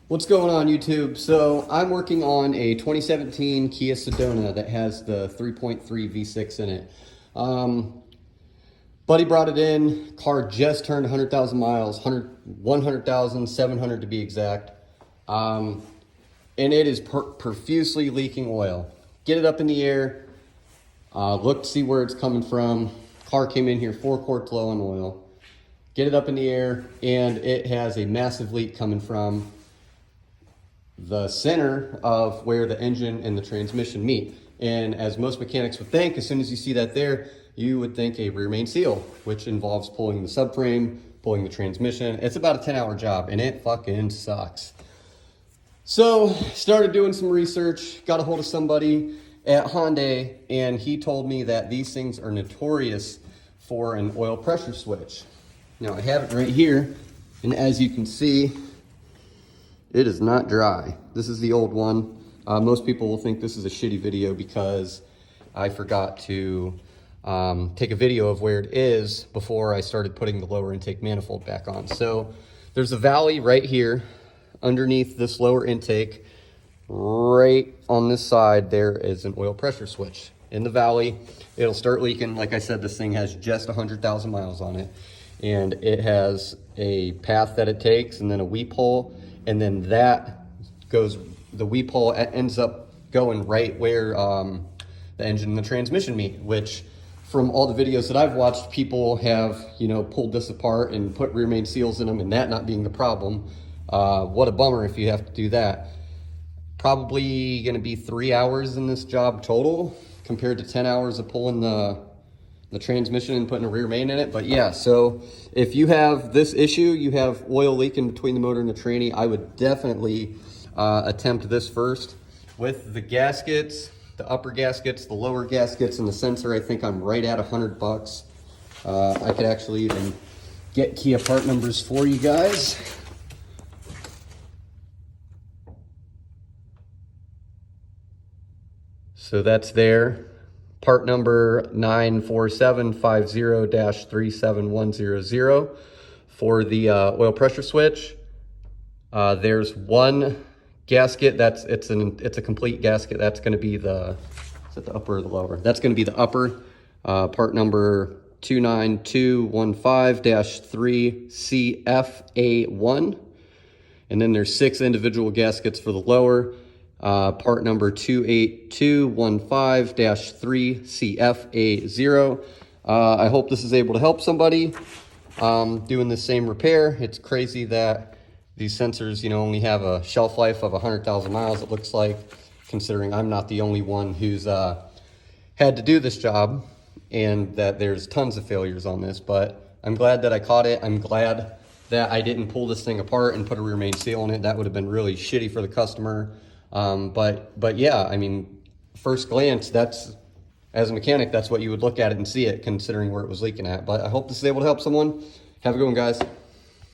What's going on, YouTube? So I'm working on a 2017 Kia Sedona that has the 3.3 V6 in it. Buddy brought it in, car just turned 100,000 miles, 100,700 to be exact. And it is profusely leaking oil. Get it up in the air, look to see where it's coming from. Car came in here 4 quarts low on oil. Get it up in the air, and it has a massive leak coming from the center of where the engine and the transmission meet. And as most mechanics would think, as soon as you see that there, you would think a rear main seal, which involves pulling the subframe, pulling the transmission. It's about a 10-hour job, and it fucking sucks. So started doing some research, got a hold of somebody at Hyundai, and he told me that these things are notorious for an oil pressure switch. Now I have it right here, and as you can see, it is not dry. This is the old one. Most people will think this is a shitty video because I forgot to take a video of where it is before I started putting the lower intake manifold back on. So there's a valley right here underneath this lower intake. Right on this side, there is an oil pressure switch. In the valley, it'll start leaking. Like I said, this thing has just 100,000 miles on it. And it has a path that it takes and then a weep hole. And then that goes, the weep hole ends up going right where the engine and the transmission meet, which from all the videos that I've watched, people have, pulled this apart and put rear main seals in them, and that not being the problem. What a bummer if you have to do that. Probably gonna be 3 hours in this job total compared to 10 hours of pulling the transmission and putting a rear main in it. But yeah, so if you have this issue, you have oil leaking between the motor and the tranny, I would definitely attempt this first. With the gaskets, the upper gaskets, the lower gaskets, and the sensor, I think I'm right at $100. I could actually even get Kia part numbers for you guys. So that's there. Part number 94750-37100 for the oil pressure switch. There's one gasket it's a complete gasket. That's going to be is that the upper or the lower? That's going to be the upper. Part number 29215-3CFA1. And then there's 6 individual gaskets for the lower. Part number 28215-3CFA0. I hope this is able to help somebody doing the same repair. It's crazy that these sensors, only have a shelf life of 100,000 miles, it looks like, considering I'm not the only one who's had to do this job, and that there's tons of failures on this. But I'm glad that I caught it. I'm glad that I didn't pull this thing apart and put a rear main seal on it. That would have been really shitty for the customer. But yeah, I mean, first glance, as a mechanic, that's what you would look at it and see it, considering where it was leaking at. But I hope this is able to help someone. Have a good one, guys.